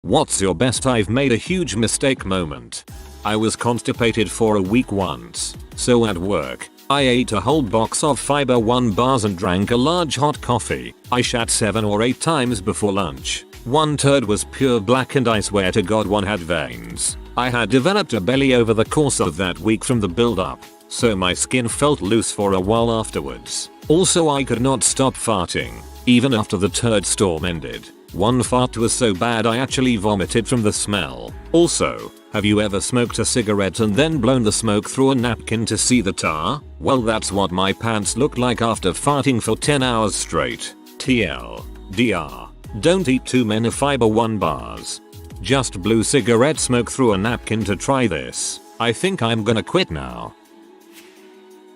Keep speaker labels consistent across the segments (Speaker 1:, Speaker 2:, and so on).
Speaker 1: What's your best I've made a huge mistake moment? I was constipated for a week once, so at work, I ate a whole box of Fiber One bars and drank a large hot coffee. I shat 7 or 8 times before lunch. One turd was pure black and I swear to God one had veins. I had developed a belly over the course of that week from the build-up, so my skin felt loose for a while afterwards. Also I could not stop farting, even after the turd storm ended. One fart was so bad I actually vomited from the smell. Also, have you ever smoked a cigarette and then blown the smoke through a napkin to see the tar? Well, that's what my pants looked like after farting for 10 hours straight. TLDR. Don't eat too many Fiber One bars. Just blew cigarette smoke through a napkin to try this. I think I'm gonna quit now.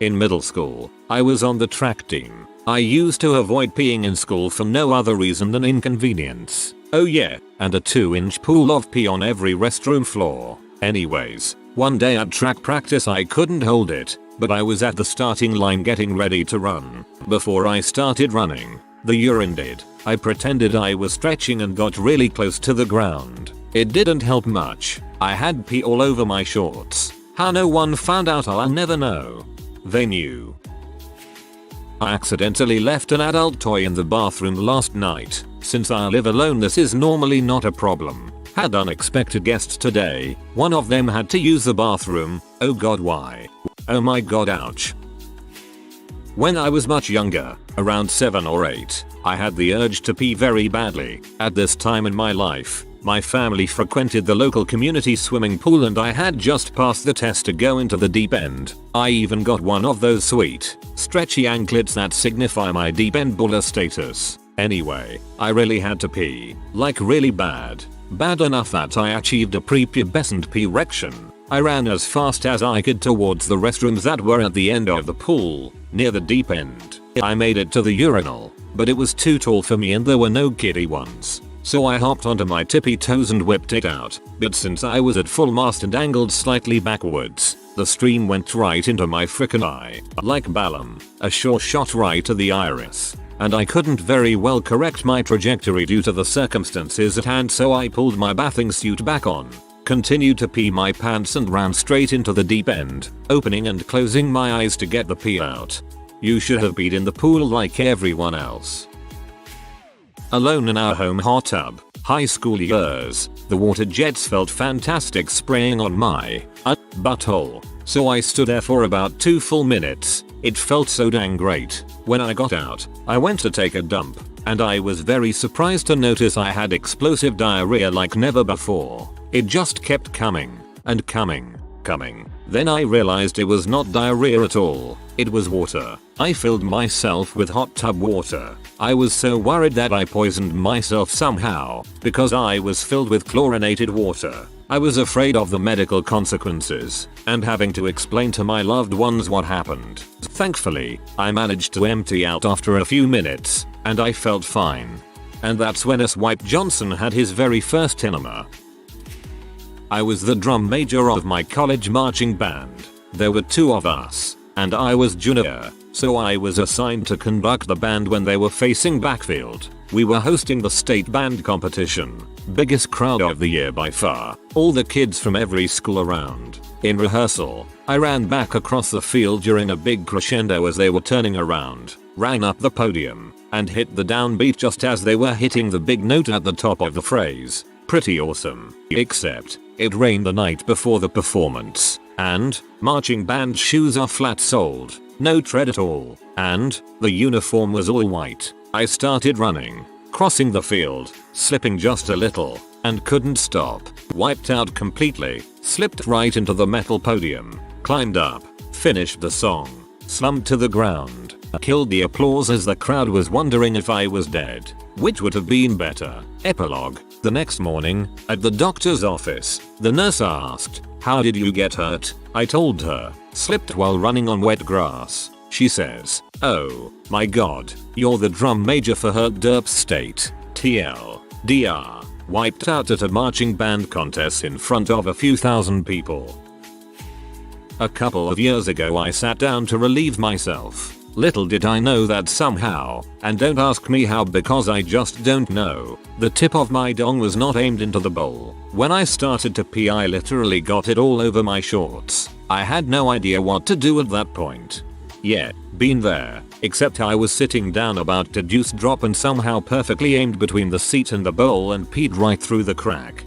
Speaker 1: In middle school, I was on the track team. I used to avoid peeing in school for no other reason than inconvenience. Oh yeah, and a 2-inch pool of pee on every restroom floor. Anyways, one day at track practice I couldn't hold it, but I was at the starting line getting ready to run. Before I started running, the urine did. I pretended I was stretching and got really close to the ground. It didn't help much. I had pee all over my shorts. How no one found out I'll never know. They knew. I accidentally left an adult toy in the bathroom last night. Since I live alone this is normally not a problem. Had unexpected guests today. One of them had to use the bathroom. Oh god, why? Oh my god, ouch. When I was much younger, around 7 or 8, I had the urge to pee very badly. At this time in my life, my family frequented the local community swimming pool and I had just passed the test to go into the deep end. I even got one of those sweet, stretchy anklets that signify my deep end baller status. Anyway, I really had to pee. Like really bad. Bad enough that I achieved a prepubescent P-rection. I ran as fast as I could towards the restrooms that were at the end of the pool, near the deep end. I made it to the urinal, but it was too tall for me and there were no kiddie ones. So I hopped onto my tippy toes and whipped it out, but since I was at full mast and angled slightly backwards, the stream went right into my frickin' eye. Like Balaam, a sure shot right to the iris. And I couldn't very well correct my trajectory due to the circumstances at hand, so I pulled my bathing suit back on, continued to pee my pants and ran straight into the deep end, opening and closing my eyes to get the pee out. You should have peed in the pool like everyone else. Alone in our home hot tub, high school years, the water jets felt fantastic spraying on my butthole, so I stood there for about 2 full minutes. It felt so dang great. When I got out, I went to take a dump, and I was very surprised to notice I had explosive diarrhea like never before. It just kept coming, and coming. Then I realized it was not diarrhea at all, it was water. I filled myself with hot tub water. I was so worried that I poisoned myself somehow, because I was filled with chlorinated water. I was afraid of the medical consequences, and having to explain to my loved ones what happened. Thankfully, I managed to empty out after a few minutes, and I felt fine. And that's when Swipe Johnson had his very first enema. I was the drum major of my college marching band. There were 2 of us, and I was junior, so I was assigned to conduct the band when they were facing backfield. We were hosting the state band competition. Biggest crowd of the year by far. All the kids from every school around. In rehearsal, I ran back across the field during a big crescendo as they were turning around, ran up the podium, and hit the downbeat just as they were hitting the big note at the top of the phrase. Pretty awesome. Except, it rained the night before the performance, and marching band shoes are flat-soled, no tread at all, and the uniform was all white. I started running, crossing the field, slipping just a little, and couldn't stop. Wiped out completely, slipped right into the metal podium, climbed up, finished the song, slumped to the ground, killed the applause as the crowd was wondering if I was dead, which would have been better. Epilogue. The next morning, at the doctor's office, the nurse asked, "How did you get hurt?" I told her, "Slipped while running on wet grass." She says, "Oh my god, you're the drum major for Hurt Derp State. TLDR. Wiped out at a marching band contest in front of a few thousand people." A couple of years ago I sat down to relieve myself. Little did I know that somehow, and don't ask me how because I just don't know, the tip of my dong was not aimed into the bowl. When I started to pee I literally got it all over my shorts. I had no idea what to do at that point. Yeah, been there, except I was sitting down about to juice drop and somehow perfectly aimed between the seat and the bowl and peed right through the crack.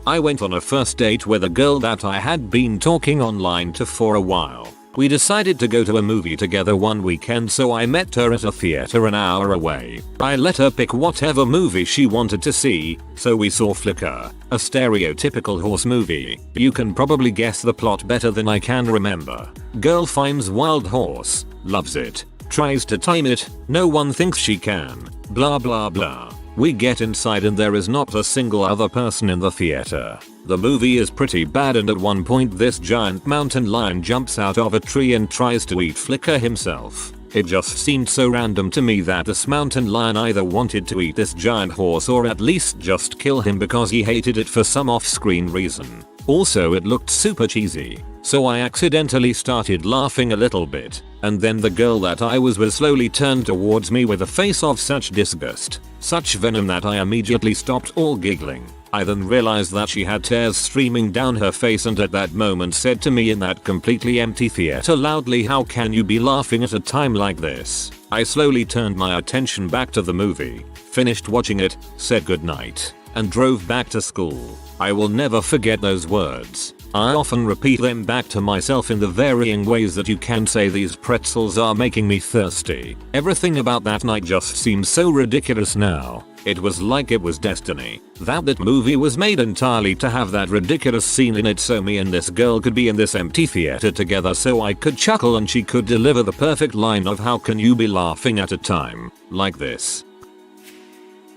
Speaker 1: I went on a first date with a girl that I had been talking online to for a while. We decided to go to a movie together one weekend, so I met her at a theater an hour away. I let her pick whatever movie she wanted to see, so we saw Flicker, a stereotypical horse movie. You can probably guess the plot better than I can remember. Girl finds wild horse, loves it, tries to tame it, no one thinks she can, blah blah blah. We get inside and there is not a single other person in the theater. The movie is pretty bad and at one point this giant mountain lion jumps out of a tree and tries to eat Flicker himself. It just seemed so random to me that this mountain lion either wanted to eat this giant horse or at least just kill him because he hated it for some off-screen reason. Also it looked super cheesy, so I accidentally started laughing a little bit, and then the girl that I was with slowly turned towards me with a face of such disgust, such venom that I immediately stopped all giggling. I then realized that she had tears streaming down her face and at that moment said to me in that completely empty theater loudly, "How can you be laughing at a time like this?" I slowly turned my attention back to the movie, finished watching it, said goodnight, and drove back to school. I will never forget those words. I often repeat them back to myself in the varying ways that you can say these pretzels are making me thirsty. Everything about that night just seems so ridiculous now. It was like it was destiny. That movie was made entirely to have that ridiculous scene in it so me and this girl could be in this empty theater together so I could chuckle and she could deliver the perfect line of "How can you be laughing at a time like this?"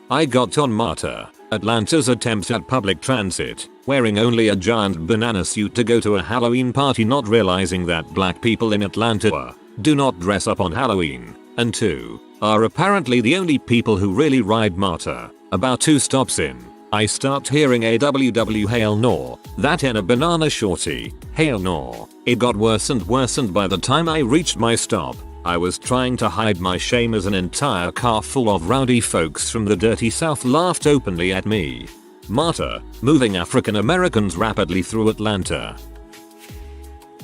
Speaker 1: I got on MARTA, Atlanta's attempt at public transit, wearing only a giant banana suit to go to a Halloween party, not realizing that black people in Atlanta do not dress up on Halloween, and 2 are apparently the only people who really ride MARTA. About 2 stops in, I start hearing a WW hail no, that in a banana shorty, hail no. It got worse and worse and by the time I reached my stop, I was trying to hide my shame as an entire car full of rowdy folks from the dirty South laughed openly at me. MARTA, moving African Americans rapidly through Atlanta.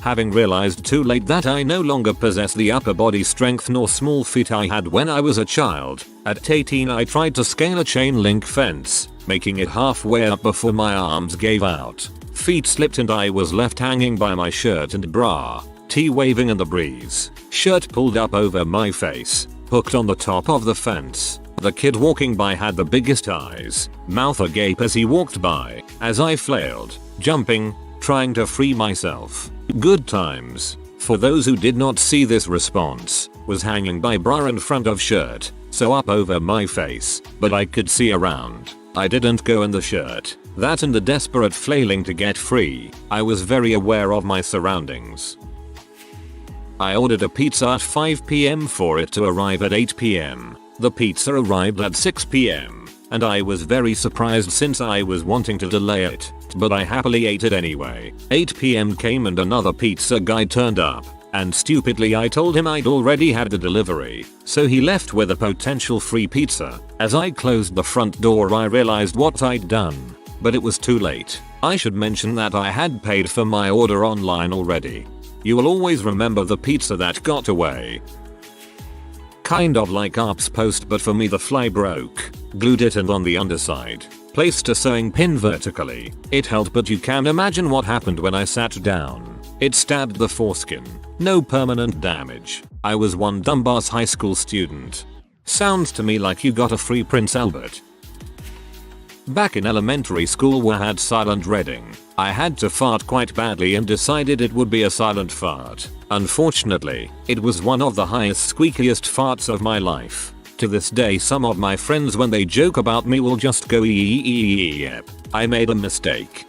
Speaker 1: Having realized too late that I no longer possess the upper body strength nor small feet I had when I was a child, at 18 I tried to scale a chain link fence, making it halfway up before my arms gave out. Feet slipped and I was left hanging by my shirt and bra, tee waving in the breeze, shirt pulled up over my face, hooked on the top of the fence. The kid walking by had the biggest eyes, mouth agape as he walked by, as I flailed, jumping, trying to free myself. Good times. For those who did not see this response, was hanging by bra in front of shirt, so up over my face, but I could see around. I didn't go in the shirt. That and the desperate flailing to get free, I was very aware of my surroundings. I ordered a pizza at 5 PM for it to arrive at 8 PM. The pizza arrived at 6 PM, and I was very surprised since I was wanting to delay it, but I happily ate it anyway. 8 PM came and another pizza guy turned up, and stupidly I told him I'd already had the delivery, so he left with a potential free pizza. As I closed the front door I realized what I'd done, but it was too late. I should mention that I had paid for my order online already. You will always remember the pizza that got away. Kind of like ARP's post, but for me the fly broke. Glued it and on the underside, placed a sewing pin vertically. It held, but you can imagine what happened when I sat down. It stabbed the foreskin. No permanent damage. I was one dumbass high school student. Sounds to me like you got a free Prince Albert. Back in elementary school we had silent reading. I had to fart quite badly and decided it would be a silent fart. Unfortunately, it was one of the highest squeakiest farts of my life. To this day some of my friends when they joke about me will just go yep. I made a mistake.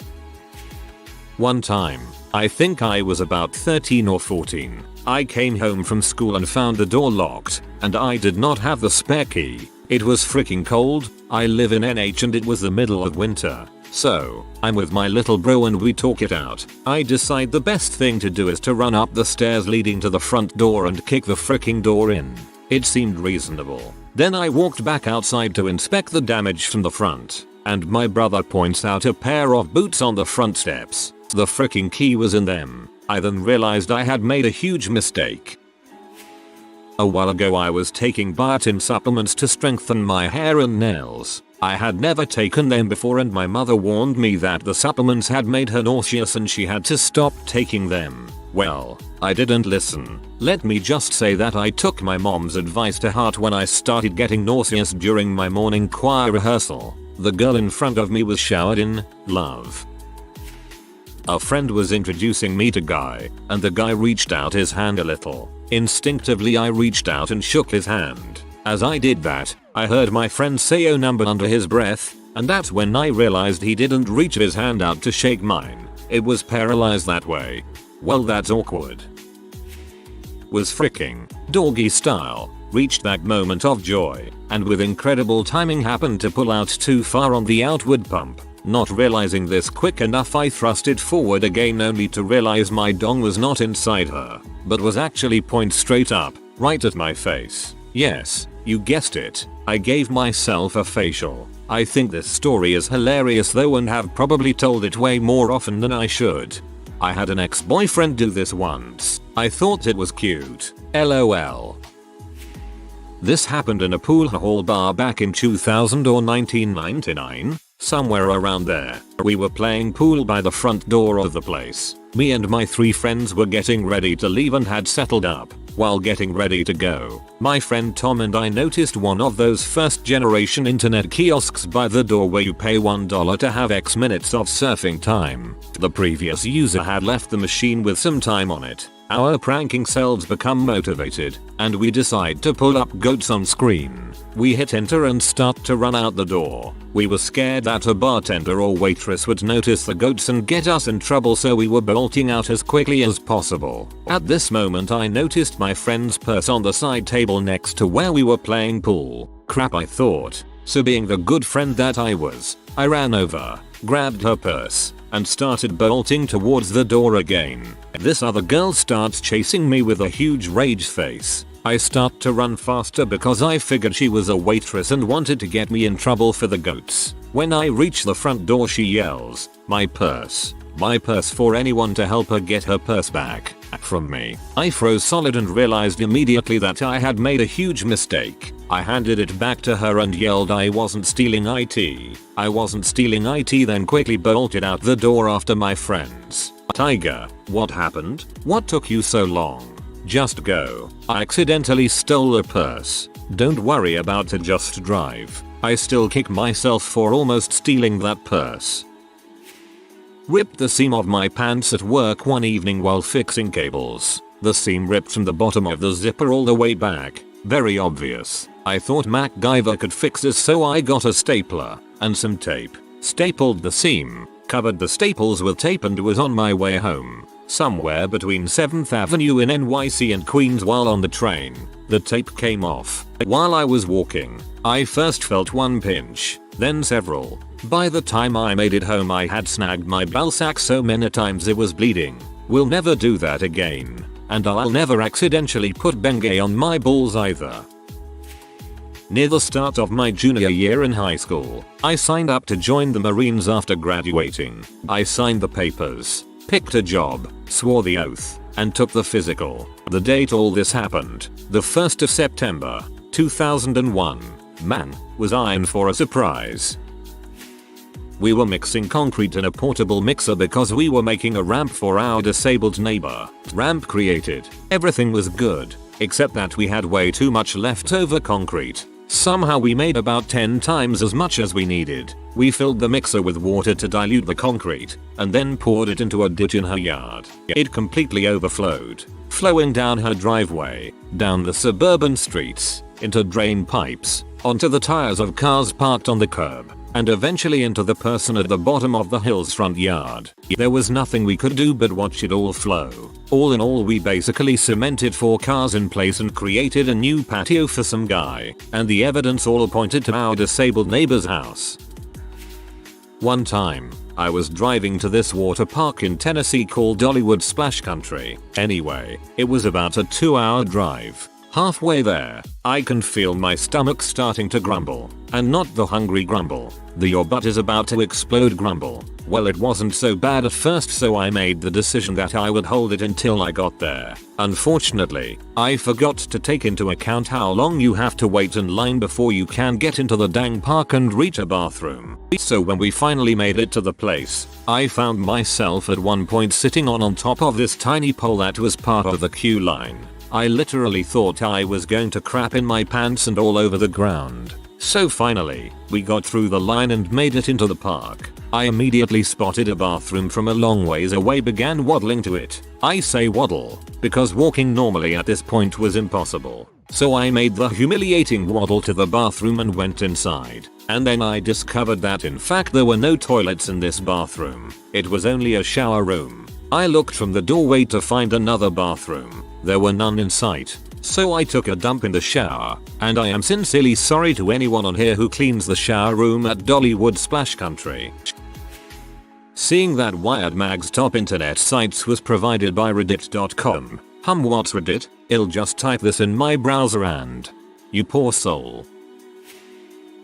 Speaker 1: One time, I think I was about 13 or 14, I came home from school and found the door locked, and I did not have the spare key. It was freaking cold. I live in NH and it was the middle of winter. So, I'm with my little bro and we talk it out. I decide the best thing to do is to run up the stairs leading to the front door and kick the freaking door in. It seemed reasonable. Then I walked back outside to inspect the damage from the front. And my brother points out a pair of boots on the front steps. The freaking key was in them. I then realized I had made a huge mistake. A while ago I was taking biotin supplements to strengthen my hair and nails. I had never taken them before and my mother warned me that the supplements had made her nauseous and she had to stop taking them. Well, I didn't listen. Let me just say that I took my mom's advice to heart when I started getting nauseous during my morning choir rehearsal. The girl in front of me was showered in love. A friend was introducing me to Guy, and the guy reached out his hand a little. Instinctively I reached out and shook his hand. As I did that, I heard my friend say "oh number" under his breath, and that's when I realized he didn't reach his hand out to shake mine. It was paralyzed that way. Well, that's awkward. Was freaking doggy style. Reached that moment of joy, and with incredible timing happened to pull out too far on the outward pump. Not realizing this quick enough, I thrust it forward again only to realize my dong was not inside her, but was actually point straight up, right at my face. Yes, you guessed it, I gave myself a facial. I think this story is hilarious though and have probably told it way more often than I should. I had an ex-boyfriend do this once. I thought it was cute. LOL. This happened in a pool hall bar back in 2000 or 1999, somewhere around there. We were playing pool by the front door of the place. Me and my 3 friends were getting ready to leave and had settled up. While getting ready to go, my friend Tom and I noticed one of those first generation internet kiosks by the door where you pay $1 to have X minutes of surfing time. The previous user had left the machine with some time on it. Our pranking selves become motivated, and we decide to pull up goats on screen. We hit enter and start to run out the door. We were scared that a bartender or waitress would notice the goats and get us in trouble, so we were bolting out as quickly as possible. At this moment I noticed my friend's purse on the side table next to where we were playing pool. Crap, I thought. So being the good friend that I was, I ran over, grabbed her purse, and started bolting towards the door again. This other girl starts chasing me with a huge rage face. I start to run faster because I figured she was a waitress and wanted to get me in trouble for the goats. When I reach the front door she yells, "My purse. My purse," for anyone to help her get her purse back from me. I froze solid and realized immediately that I had made a huge mistake. I handed it back to her and yelled I wasn't stealing IT. I wasn't stealing IT, then quickly bolted out the door after my friends. Tiger, what happened? What took you so long? Just go. I accidentally stole a purse. Don't worry about it, just drive. I still kick myself for almost stealing that purse. Ripped the seam of my pants at work one evening while fixing cables. The seam ripped from the bottom of the zipper all the way back. Very obvious. I thought MacGyver could fix this, so I got a stapler and some tape. Stapled the seam, covered the staples with tape, and was on my way home. Somewhere between 7th Avenue in NYC and Queens. While on the train, the tape came off. While I was walking, I first felt one pinch, then several. By the time I made it home I had snagged my ballsack so many times it was bleeding. Will never do that again. And I'll never accidentally put Bengay on my balls either. Near the start of my junior year in high school, I signed up to join the Marines after graduating. I signed the papers, picked a job, swore the oath, and took the physical. The date all this happened, the 1st of September, 2001. Man, was I in for a surprise. We were mixing concrete in a portable mixer because we were making a ramp for our disabled neighbor. Ramp created. Everything was good, except that we had way too much leftover concrete. Somehow we made about 10 times as much as we needed. We filled the mixer with water to dilute the concrete, and then poured it into a ditch in her yard. It completely overflowed, flowing down her driveway, down the suburban streets, into drain pipes, onto the tires of cars parked on the curb. and eventually into the person at the bottom of the hill's front yard. There was nothing we could do but watch it all flow. All in all, we basically cemented 4 cars in place and created a new patio for some guy, and the evidence all pointed to our disabled neighbor's house. One time, I was driving to this water park in Tennessee called Dollywood Splash Country. Anyway, it was about a 2-hour drive. Halfway there, I can feel my stomach starting to grumble. And not the hungry grumble, the your butt is about to explode grumble. Well, it wasn't so bad at first, so I made the decision that I would hold it until I got there. Unfortunately, I forgot to take into account how long you have to wait in line before you can get into the dang park and reach a bathroom. So when we finally made it to the place, I found myself at one point sitting on top of this tiny pole that was part of the queue line. I literally thought I was going to crap in my pants and all over the ground. So finally, we got through the line and made it into the park. I immediately spotted a bathroom from a long ways away, began waddling to it. I say waddle, because walking normally at this point was impossible. So I made the humiliating waddle to the bathroom and went inside. And then I discovered that in fact there were no toilets in this bathroom. It was only a shower room. I looked from the doorway to find another bathroom. There were none in sight. So I took a dump in the shower, and I am sincerely sorry to anyone on here who cleans the shower room at Dollywood Splash Country. Seeing that Wired Mag's top internet sites was provided by reddit.com. What's Reddit? I'll just type this in my browser and... You poor soul.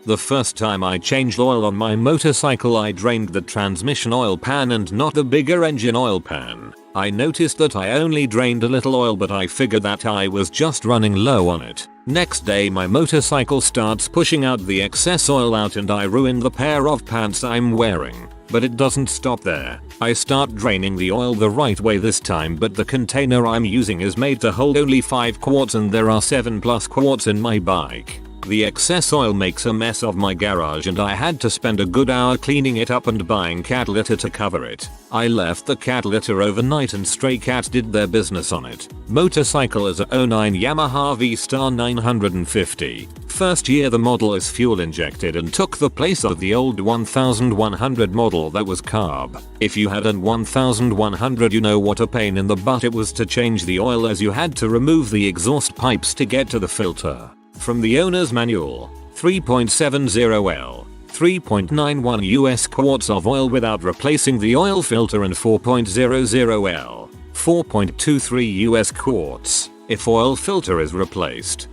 Speaker 1: The first time I changed oil on my motorcycle, I drained the transmission oil pan and not the bigger engine oil pan. I noticed that I only drained a little oil, but I figured that I was just running low on it. Next day my motorcycle starts pushing out the excess oil out and I ruined the pair of pants I'm wearing. But it doesn't stop there. I start draining the oil the right way this time, but the container I'm using is made to hold only 5 quarts and there are 7+ quarts in my bike. The excess oil makes a mess of my garage and I had to spend a good hour cleaning it up and buying cat litter to cover it. I left the cat litter overnight and stray cats did their business on it. Motorcycle is a 09 Yamaha V-Star 950. First year the model is fuel injected and took the place of the old 1100 model that was carb. If you had an 1100, you know what a pain in the butt it was to change the oil, as you had to remove the exhaust pipes to get to the filter. From the owner's manual, 3.70L, 3.91 US quarts of oil without replacing the oil filter, and 4.00L, 4.23 US quarts, if oil filter is replaced.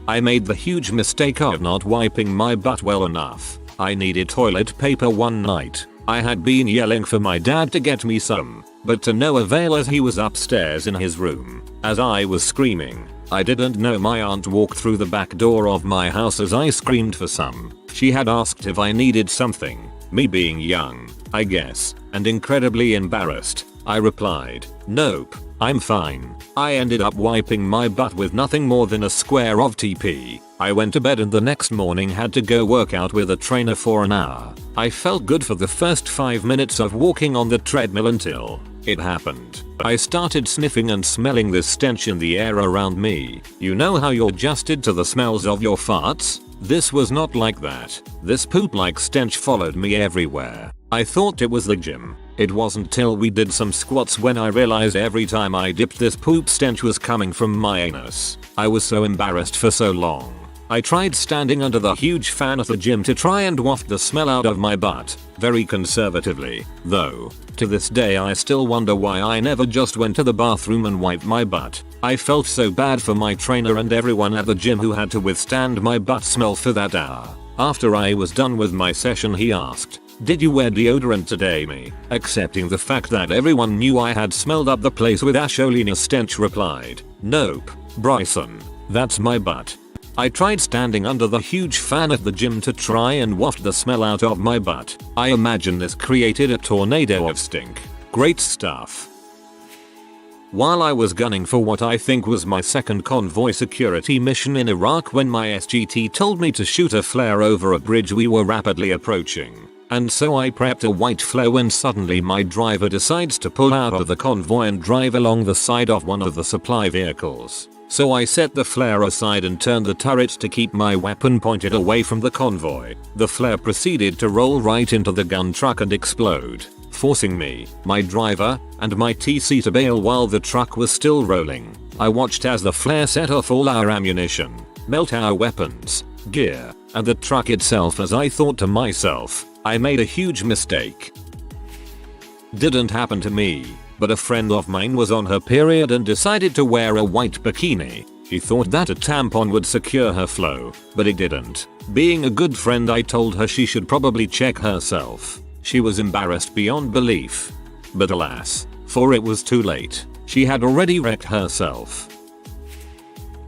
Speaker 1: I made the huge mistake of not wiping my butt well enough. I needed toilet paper one night. I had been yelling for my dad to get me some, but to no avail as he was upstairs in his room. As I was screaming, I didn't know my aunt walked through the back door of my house as I screamed for some. She had asked if I needed something. Me being young, I guess, and incredibly embarrassed, I replied, "Nope, I'm fine." I ended up wiping my butt with nothing more than a square of TP. I went to bed and the next morning had to go work out with a trainer for an hour. I felt good for the first 5 minutes of walking on the treadmill until it happened. I started sniffing and smelling this stench in the air around me. You know how you're adjusted to the smells of your farts? This was not like that. This poop-like stench followed me everywhere. I thought it was the gym. It wasn't till we did some squats when I realized every time I dipped this poop stench was coming from my anus. I was so embarrassed for so long. I tried standing under the huge fan at the gym to try and waft the smell out of my butt, very conservatively, though. To this day I still wonder why I never just went to the bathroom and wiped my butt. I felt so bad for my trainer and everyone at the gym who had to withstand my butt smell for that hour. After I was done with my session, he asked, "Did you wear deodorant today?" Me, accepting the fact that everyone knew I had smelled up the place with Asholina stench, replied, "Nope, Bryson, that's my butt." I tried standing under the huge fan at the gym to try and waft the smell out of my butt. I imagine this created a tornado of stink. Great stuff. While I was gunning for what I think was my second convoy security mission in Iraq, when my SGT told me to shoot a flare over a bridge we were rapidly approaching. And so I prepped a white flare when suddenly my driver decides to pull out of the convoy and drive along the side of one of the supply vehicles. so I set the flare aside and turned the turret to keep my weapon pointed away from the convoy. The flare proceeded to roll right into the gun truck and explode, forcing me, my driver, and my TC to bail while the truck was still rolling. I watched as the flare set off all our ammunition, melt our weapons, gear, and the truck itself as I thought to myself, I made a huge mistake. Didn't happen to me, but a friend of mine was on her period and decided to wear a white bikini. She thought that a tampon would secure her flow, but it didn't. Being a good friend, I told her she should probably check herself. She was embarrassed beyond belief. But alas, for it was too late. She had already wrecked herself.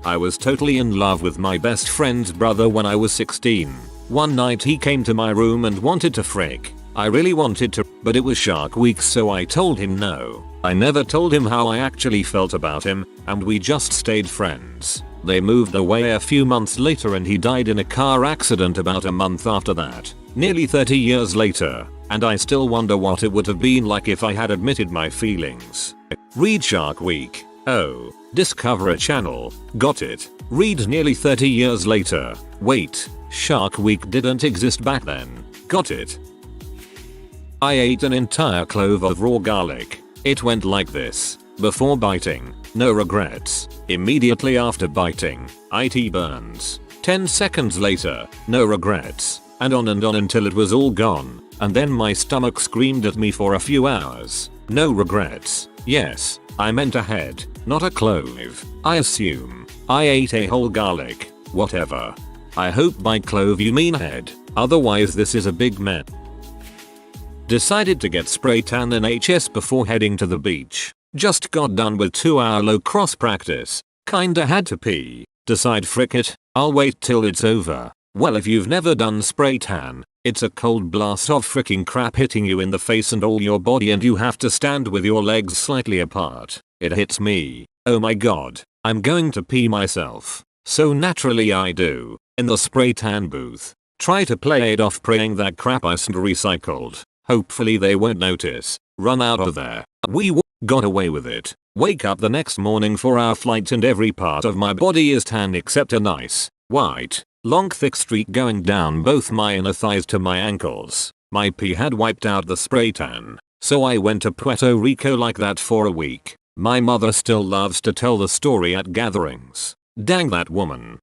Speaker 1: I was totally in love with my best friend's brother when I was 16. One night he came to my room and wanted to frick. I really wanted to, but it was Shark Week, so I told him no. I never told him how I actually felt about him, and we just stayed friends. They moved away a few months later and he died in a car accident about a month after that. Nearly 30 years later, and I still wonder what it would have been like if I had admitted my feelings. Read Shark Week. Oh, discover a channel. Got it. Read nearly 30 years later. Wait, Shark Week didn't exist back then. Got it. I ate an entire clove of raw garlic. It went like this. Before biting, no regrets. Immediately after biting, IT burns. 10 seconds later, no regrets. And on until it was all gone. And then my stomach screamed at me for a few hours. No regrets. Yes, I meant a head, not a clove. I assume. I ate a whole garlic. Whatever. I hope by clove you mean head. Otherwise this is a big mess. Decided to get spray tan in HS before heading to the beach. Just got done with 2-hour low cross practice. Kinda had to pee. Decide frick it, I'll wait till it's over. Well, if you've never done spray tan, it's a cold blast of freaking crap hitting you in the face and all your body and you have to stand with your legs slightly apart. It hits me. Oh my god, I'm going to pee myself. So naturally I do. In the spray tan booth. Try to play it off praying that crap isn't recycled. Hopefully they won't notice. Run out of there. We got away with it. Wake up the next morning for our flight and every part of my body is tan except a nice, white, long thick streak going down both my inner thighs to my ankles. My pee had wiped out the spray tan. So I went to Puerto Rico like that for a week. My mother still loves to tell the story at gatherings. Dang that woman.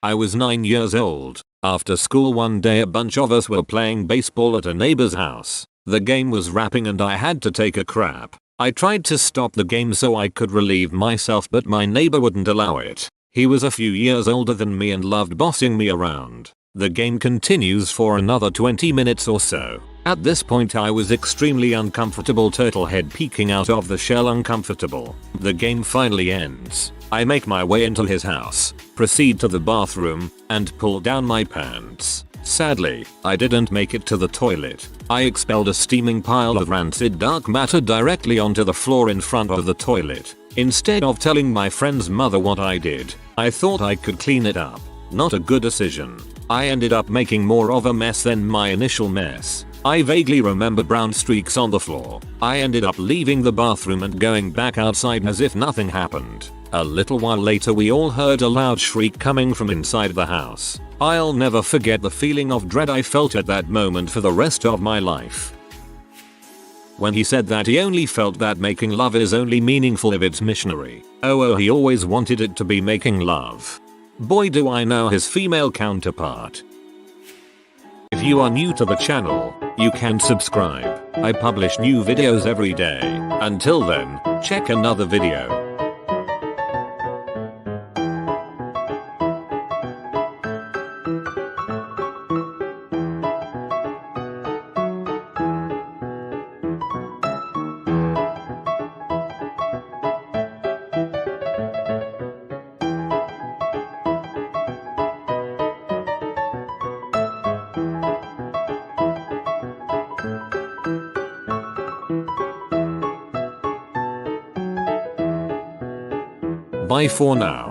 Speaker 1: I was 9 years old. After school one day a bunch of us were playing baseball at a neighbor's house. The game was wrapping and I had to take a crap. I tried to stop the game so I could relieve myself but my neighbor wouldn't allow it. He was a few years older than me and loved bossing me around. The game continues for another 20 minutes or so. At this point I was extremely uncomfortable, turtle head peeking out of the shell uncomfortable. The game finally ends. I make my way into his house, proceed to the bathroom, and pull down my pants. Sadly, I didn't make it to the toilet. I expelled a steaming pile of rancid dark matter directly onto the floor in front of the toilet. Instead of telling my friend's mother what I did, I thought I could clean it up. Not a good decision. I ended up making more of a mess than my initial mess. I vaguely remember brown streaks on the floor. I ended up leaving the bathroom and going back outside as if nothing happened. A little while later we all heard a loud shriek coming from inside the house. I'll never forget the feeling of dread I felt at that moment for the rest of my life. When he said that he only felt that making love is only meaningful if it's missionary. Oh, he always wanted it to be making love. Boy do I know his female counterpart. If you are new to the channel, you can subscribe. I publish new videos every day. Until then, check another video. Bye for now.